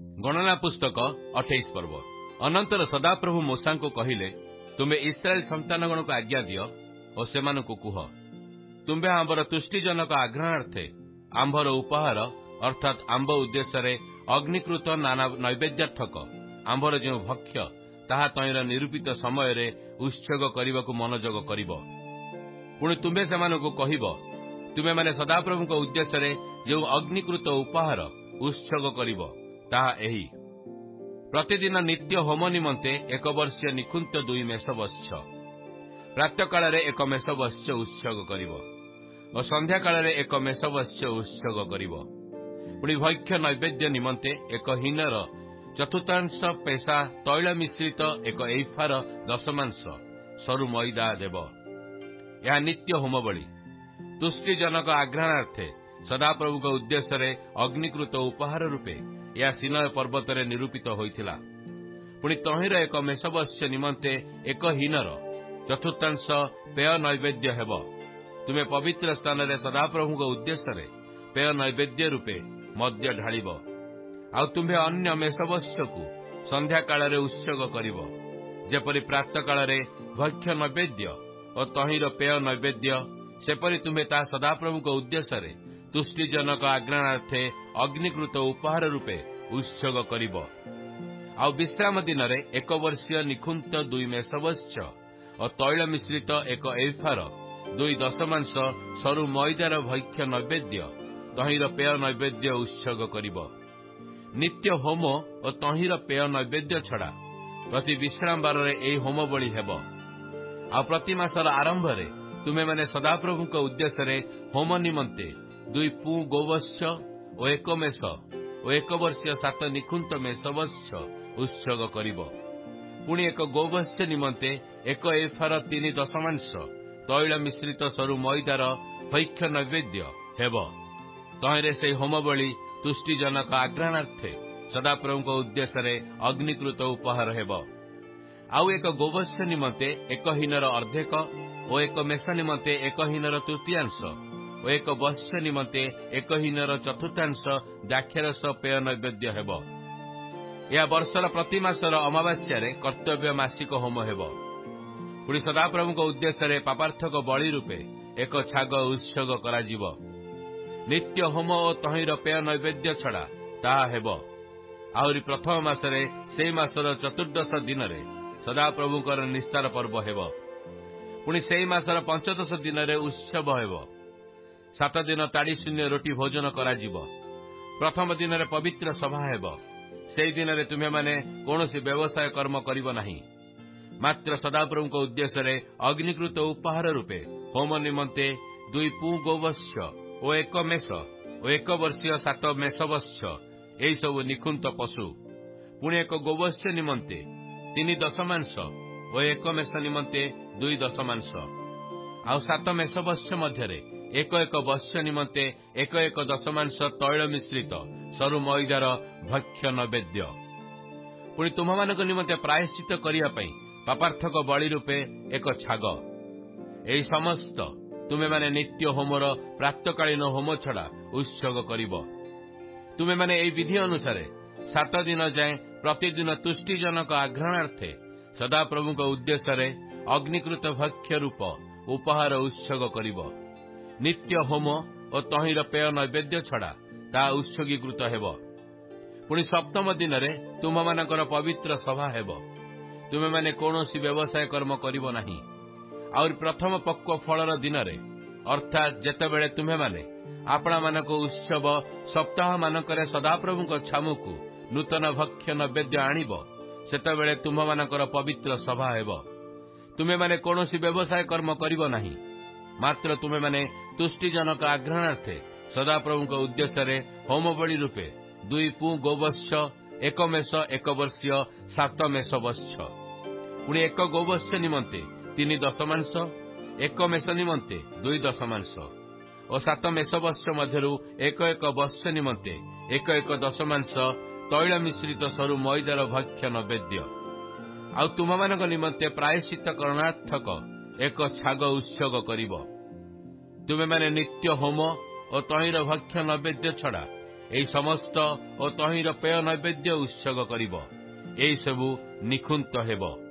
गणना पुस्तक 28 पर्व। अनंतर सदाप्रभु मूसा को कहिले, तुम्हें इस्राएल संतानगण को आज्ञा दियो और सेमान को कुह, तुम्हें आंबर तुष्टिजनक आग्रहार्थे आंबर उपहार अर्थात आंब उद्देश्य अग्निकृत नाना नैवेद्यार्थक आंबर जो भक्ष्य ताहा तैर निरूपित समय रे उत्सर्ग करने को मनोजग करिब। पुणी तुम्हें सेमान को कहिब, तुम्हें माने सदाप्रभु उद्देश्य जो अग्निकृत उपहार उत्सर्ग करिब ताहा एही, प्रतिदिन नित्य होम निमंते 1 वर्षीय निकुंत 2 मेषवत्स, प्रातःकाल 1 मेषवत्स उत्सर्ग करिब और संध्या काल 1 मेषवत्स उत्सर्ग करिब। पुणी भक्ष्य नैवेद्य निमंते 1 हिनर चतुर्थांश पेशा तैल मिश्रित 1 एफार दशमांश सरु मैदा देव। यह नित्य होम बलि तुष्टिजनक आग्रहार्थे सदाप्रभु उद्देश्य अग्निकृत उपहार रूपे यह सिनय पर्वत निरूपित होइथिला। पुणी तहिर 1 मेषवत्स निमंते 1 हिनर चतुर्थांश पेय नैवेद्य हेब। तुम्हें पवित्र स्थान में सदाप्रभु उद्देश्य पेय नैवेद्य रूपे मद्य ढालिब। आउ तुम्हें अन्य मेषवत्स को संध्या काल उत्सर्ग करिब, जेपरि प्रातः काल भक्ष्य नैवेद्य और तहिर पेय नैवेद्य, सेपरि तुम्हें ता सदाप्रभु उद्देश्य तुष्टिजनक आग्रहार्थे अग्निकृत उपहार रूपे उत्सर्ग करिब। आउ विश्राम दिन 1 वर्षीय निकुंत 2 मेषवत्स और तैल मिश्रित 1 एफार 2 दशमांश सरु मैदार भक्ष्य नैवेद्य तहिर पेय नैवेद्य उत्सर्ग करिब। नित्य होम और तहिर पेय नैवेद्य छड़ा प्रति विश्राम बार यही होम बलि हेब। आ प्रति मासर आरंभ रे तुम्हें माने सदाप्रभु उद्देश्य होम निमंते 2 पू गोवत्स और 1 मेष और 1 वर्षीय 7 निकुंत मेषवत्स उत्सर्ग करिब। पुणी 1 गोवत्स निमंते 1 एफार 3 दशमांश तैल मिश्रित सरु मैदार भक्ष्य नैवेद्य हेब। तहिरे से होम बलि तुष्टिजनक आग्रहार्थे सदाप्रभु उद्देश्य अग्निकृत उपहार हेब। आउ 1 गोवत्स निमंते 1 हिनर अर्धेक और 1 मेष निमंते 1 हिनर तृतीयांश और 1 वत्स निमंते 1 हिनर चतुर्थांश द्राक्षारस पेय नैवेद्य हेब। यह वर्षर प्रति मासर अमावास्या कर्तव्य मासिक होम हेब। पुणी सदाप्रभु उद्देश्य पापार्थक बलि रूपे 1 छाग उत्सर्ग कराजिब। नित्य होम और तहिर पेय नैवेद्य छड़ा ताहा हेब। आहरी प्रथम मासरे से मासर चतुर्दश दिन सदाप्रभुकर निस्तार पर्व हेब। पुणी से मासर 15 दिन उत्सव हेब। 7 दिन ताड़ी शून्य रोटी भोजन कराजिब। प्रथम दिन पवित्र सभा हेब। से दिन तुम्हें माने कौनसी व्यवसाय कर्म करिब नाही, मात्र सदाप्रभु उद्देश्य अग्निकृत उपहार रूपे होम निमंते 2 पू गोवत्स और 1 मेष और 1 वर्षीय 7 मेषवत्स यही सब निकुंत पशु। पुणी 1 गोवत्स निमंते 3 दशमांश और 1 मेष निमंते 2 दशमांश। आउ 7 मेषवत्स मध्य 1 वर्ष निमंते 1 दशमांश तैल मिश्रित सरु मैदार भक्ष्य नैवेद्य। पुणी तुम्हां निमंते प्रायश्चित करने पापार्थक बलि रूपे 1 छाग। यही समस्त तुम्हें माने नित्य होमर प्रातकालीन होम छड़ा उत्सर्ग करिब। तुम्हें माने यही विधि अनुसार 7 दिन जाए प्रतिदिन तुष्टिजनक आग्रहार्थे सदाप्रभु उद्देश्य अग्निकृत भक्ष्य रूप उपहार उत्सर्ग करिब। नित्य होम और तहिर पेय नैवेद्य छड़ा ता उत्सर्गीकृत हेब। पुणी सप्तम दिन तुम्हां पवित्र सभा हेब। तुम्हें माने कौनसी व्यवसाय कर्म करिब नाही। और प्रथम पक्व फलर दिन अर्थात जेतेबेले तुम्हें माने आपणा मानक उत्सव सप्ताह मानकर सदाप्रभु छामुकु नूतन भक्ष्य नैवेद्य आणिब, सेतेबेले तुम्हांकर पवित्र सभा हेब। तुम्हें माने कौनसी व्यवसाय कर्म करिब नाही, मात्र तुम्हें माने तुष्टिजनक आग्रहार्थे सदाप्रभु उद्देश्य होम बलि रूपे 2 पू गोवत्स 1 मेष 1 वर्षीय 7 मेषवत्स। पुणी 1 गोवत्स निमंते 3 दशमांश 1 मेष निमंते 2 दशमांश और 7 मेषवत्स मध्यरु 1 वर्ष निमंते 1 दशमांश तैल मिश्रित सरु मैदार भक्ष्य नैवेद्य। आउ तुम्हां निमंते प्रायश्चित करणार्थक 1 छाग उत्सर्ग करिब। तुम्हें माने नित्य होम और तहिर भक्ष्य नैवेद्य छड़ा ଏହି ସମସ୍ତ ଓ ତହିଁର ପେୟ ନୈବେଦ୍ୟ ଉତ୍ସର୍ଗ କରିବ। ଏହିସବୁ ନିଖୁନ୍ତ ହେବ।